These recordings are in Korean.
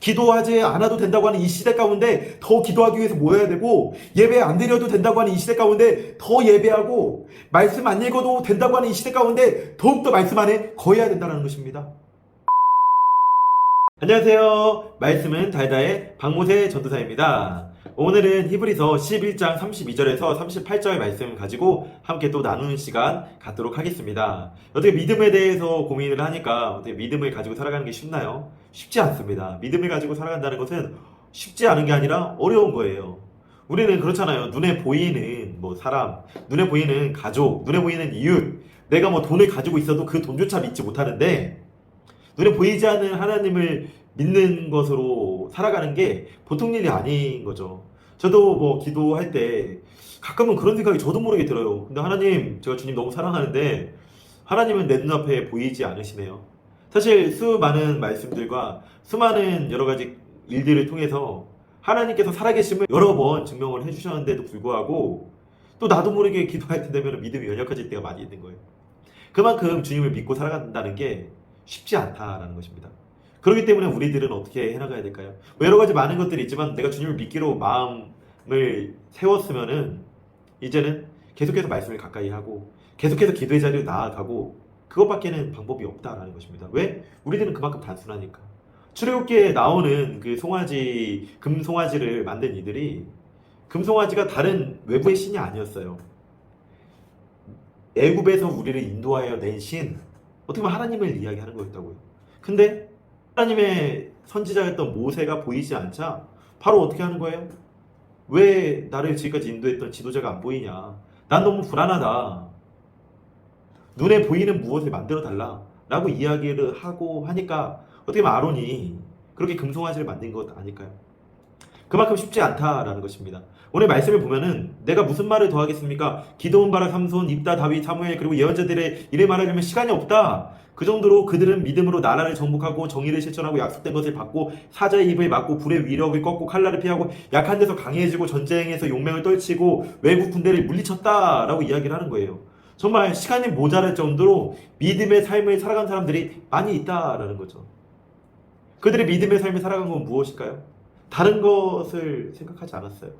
기도하지 않아도 된다고 하는 이 시대 가운데 더 기도하기 위해서 모여야 되고, 예배 안 드려도 된다고 하는 이 시대 가운데 더 예배하고, 말씀 안 읽어도 된다고 하는 이 시대 가운데 더욱더 말씀 안에 거해야 된다는 것입니다. 안녕하세요. 말씀은 달다의 박모세 전도사입니다. 오늘은 히브리서 11장 32절에서 38절의 말씀을 가지고 함께 또 나누는 시간 갖도록 하겠습니다. 어떻게 믿음에 대해서 고민을 하니까 어떻게 믿음을 가지고 살아가는 게 쉽나요? 쉽지 않습니다. 믿음을 가지고 살아간다는 것은 쉽지 않은 게 아니라 어려운 거예요. 우리는 그렇잖아요. 눈에 보이는 사람, 눈에 보이는 가족, 눈에 보이는 이웃, 내가 돈을 가지고 있어도 그 돈조차 믿지 못하는데, 눈에 보이지 않는 하나님을 믿는 것으로 살아가는 게 보통 일이 아닌 거죠. 저도 기도할 때 가끔은 그런 생각이 저도 모르게 들어요. 근데 하나님, 제가 주님 너무 사랑하는데 하나님은 내 눈앞에 보이지 않으시네요. 사실 수많은 말씀들과 수많은 여러 가지 일들을 통해서 하나님께서 살아계심을 여러 번 증명을 해주셨는데도 불구하고 또 나도 모르게 기도할 때 되면 믿음이 연약해질 때가 많이 있는 거예요. 그만큼 주님을 믿고 살아간다는 게 쉽지 않다라는 것입니다. 그렇기 때문에 우리들은 어떻게 해나가야 될까요? 여러 가지 많은 것들이 있지만 내가 주님을 믿기로 마음을 세웠으면은 이제는 계속해서 말씀을 가까이 하고 계속해서 기도의 자리로 나아가고, 그것밖에는 방법이 없다라는 것입니다. 왜? 우리들은 그만큼 단순하니까. 출애굽기에 나오는 그 송아지, 금송아지를 만든 이들이 금송아지가 다른 외부의 신이 아니었어요. 애굽에서 우리를 인도하여 낸 신, 어떻게 보면 하나님을 이야기하는 거였다고요. 근데 하나님의 선지자였던 모세가 보이지 않자 바로 어떻게 하는 거예요? 왜 나를 지금까지 인도했던 지도자가 안 보이냐? 난 너무 불안하다. 눈에 보이는 무엇을 만들어 달라 라고 이야기를 하고 하니까 어떻게 보면 아론이 그렇게 금송아지를 만든 것 아닐까요? 그만큼 쉽지 않다라는 것입니다. 오늘 말씀을 보면은 내가 무슨 말을 더 하겠습니까? 기드온, 바락, 삼손, 입다, 다윗, 사무엘, 그리고 예언자들의 일을 말하려면 시간이 없다. 그 정도로 그들은 믿음으로 나라를 정복하고 정의를 실천하고 약속된 것을 받고 사자의 입을 막고 불의 위력을 꺾고 칼날을 피하고 약한 데서 강해지고 전쟁에서 용맹을 떨치고 외국 군대를 물리쳤다라고 이야기를 하는 거예요. 정말 시간이 모자랄 정도로 믿음의 삶을 살아간 사람들이 많이 있다라는 거죠. 그들의 믿음의 삶을 살아간 건 무엇일까요? 다른 것을 생각하지 않았어요.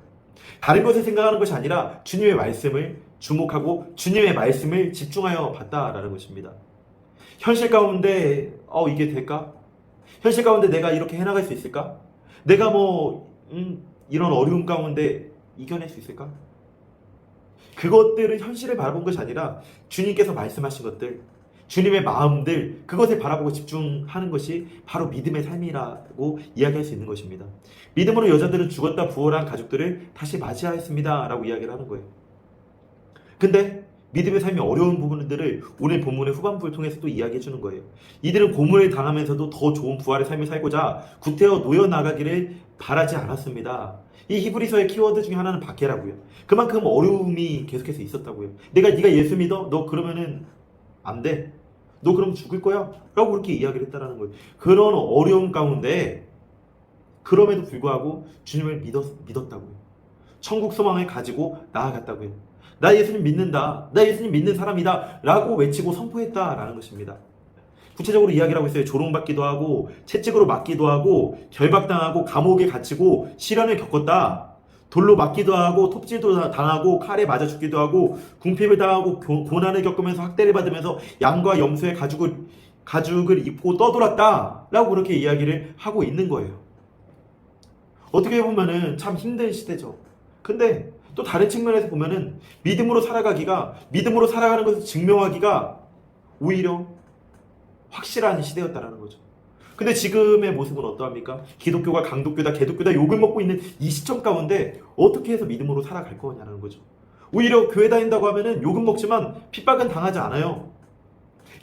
다른 것을 생각하는 것이 아니라 주님의 말씀을 주목하고 주님의 말씀을 집중하여 봤다라는 것입니다. 현실 가운데 이게 될까? 현실 가운데 내가 이렇게 해나갈 수 있을까? 내가 이런 어려움 가운데 이겨낼 수 있을까? 그것들을 현실을 바라본 것이 아니라 주님께서 말씀하신 것들, 주님의 마음들, 그것을 바라보고 집중하는 것이 바로 믿음의 삶이라고 이야기할 수 있는 것입니다. 믿음으로 여자들은 죽었다 부활한 가족들을 다시 맞이하였습니다 라고 이야기를 하는 거예요. 근데 믿음의 삶이 어려운 부분들을 오늘 본문의 후반부를 통해서 또 이야기해 주는 거예요. 이들은 고문을 당하면서도 더 좋은 부활의 삶을 살고자 구태여 놓여 나가기를 바라지 않았습니다. 이 히브리서의 키워드 중에 하나는 박해라고요. 그만큼 어려움이 계속해서 있었다고요. 네가 예수 믿어? 너 그러면은 안 돼. 너 그럼 죽을 거야? 라고 그렇게 이야기를 했다라는 거예요. 그런 어려움 가운데 그럼에도 불구하고 주님을 믿었다고요. 천국 소망을 가지고 나아갔다고요. 나 예수님 믿는다. 나 예수님 믿는 사람이다. 라고 외치고 선포했다라는 것입니다. 구체적으로 이야기를 하고 있어요. 조롱받기도 하고 채찍으로 맞기도 하고 결박당하고 감옥에 갇히고 시련을 겪었다. 돌로 맞기도 하고 톱질도 당하고 칼에 맞아 죽기도 하고 궁핍을 당하고 고난을 겪으면서 학대를 받으면서 양과 염소의 가죽을 입고 떠돌았다 라고 그렇게 이야기를 하고 있는 거예요. 어떻게 보면은 참 힘든 시대죠. 근데 또 다른 측면에서 보면은 믿음으로 살아가는 것을 증명하기가 오히려 확실한 시대였다라는 거죠. 근데 지금의 모습은 어떠합니까? 기독교가 강독교다, 개독교다 욕을 먹고 있는 이 시점 가운데 어떻게 해서 믿음으로 살아갈 거냐는 거죠. 오히려 교회 다닌다고 하면은 욕은 먹지만 핍박은 당하지 않아요.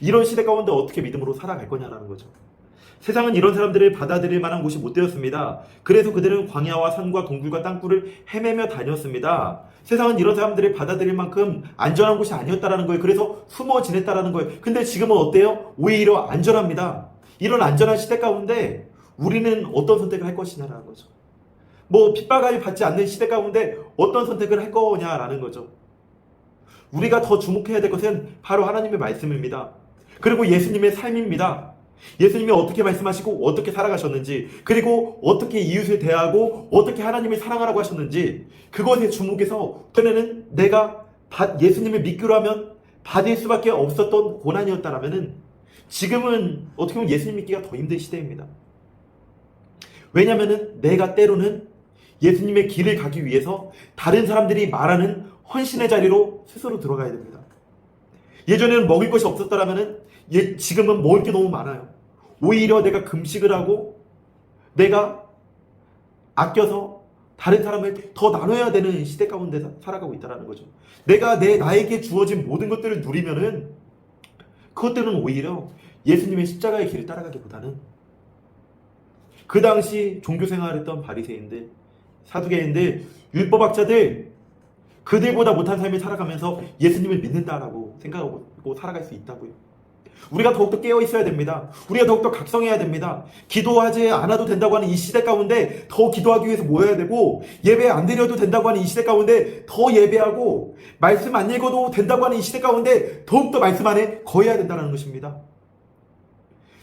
이런 시대 가운데 어떻게 믿음으로 살아갈 거냐라는 거죠. 세상은 이런 사람들을 받아들일 만한 곳이 못 되었습니다. 그래서 그들은 광야와 산과 동굴과 땅굴을 헤매며 다녔습니다. 세상은 이런 사람들을 받아들일 만큼 안전한 곳이 아니었다라는 거예요. 그래서 숨어 지냈다라는 거예요. 근데 지금은 어때요? 오히려 안전합니다. 이런 안전한 시대 가운데 우리는 어떤 선택을 할 것이냐라는 거죠. 핍박을 받지 않는 시대 가운데 어떤 선택을 할 거냐라는 거죠. 우리가 더 주목해야 될 것은 바로 하나님의 말씀입니다. 그리고 예수님의 삶입니다. 예수님이 어떻게 말씀하시고 어떻게 살아가셨는지, 그리고 어떻게 이웃을 대하고 어떻게 하나님을 사랑하라고 하셨는지, 그것에 주목해서 전에는 내가 예수님을 믿기로 하면 받을 수밖에 없었던 고난이었다라면은 지금은 어떻게 보면 예수님 믿기가 더 힘든 시대입니다. 왜냐면은 내가 때로는 예수님의 길을 가기 위해서 다른 사람들이 말하는 헌신의 자리로 스스로 들어가야 됩니다. 예전에는 먹을 것이 없었다라면은 지금은 먹을 게 너무 많아요. 오히려 내가 금식을 하고 내가 아껴서 다른 사람을 더 나눠야 되는 시대 가운데 살아가고 있다는 거죠. 내가 나에게 주어진 모든 것들을 누리면은 그것들은 오히려 예수님의 십자가의 길을 따라가기보다는 그 당시 종교 생활했던 바리새인들, 사두개인들, 율법학자들, 그들보다 못한 삶을 살아가면서 예수님을 믿는다라고 생각하고 살아갈 수 있다고요. 우리가 더욱더 깨어 있어야 됩니다. 우리가 더욱더 각성해야 됩니다. 기도하지 않아도 된다고 하는 이 시대 가운데 더 기도하기 위해서 모여야 되고, 예배 안 드려도 된다고 하는 이 시대 가운데 더 예배하고, 말씀 안 읽어도 된다고 하는 이 시대 가운데 더욱더 말씀 안에 거해야 된다는 것입니다.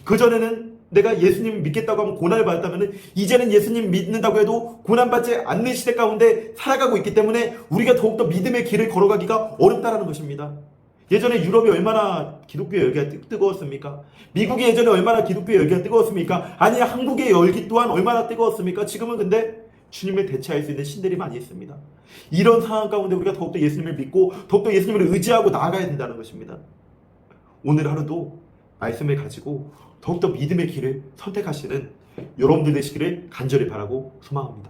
그전에는 내가 예수님 믿겠다고 하면 고난을 받았다면 이제는 예수님 믿는다고 해도 고난받지 않는 시대 가운데 살아가고 있기 때문에 우리가 더욱더 믿음의 길을 걸어가기가 어렵다는 것입니다. 예전에 유럽이 얼마나 기독교의 열기가 뜨거웠습니까? 미국이 예전에 얼마나 기독교의 열기가 뜨거웠습니까? 아니, 한국의 열기 또한 얼마나 뜨거웠습니까? 지금은 근데 주님을 대체할 수 있는 신들이 많이 있습니다. 이런 상황 가운데 우리가 더욱더 예수님을 믿고 더욱더 예수님을 의지하고 나아가야 된다는 것입니다. 오늘 하루도 말씀을 가지고 더욱더 믿음의 길을 선택하시는 여러분들 되시기를 간절히 바라고 소망합니다.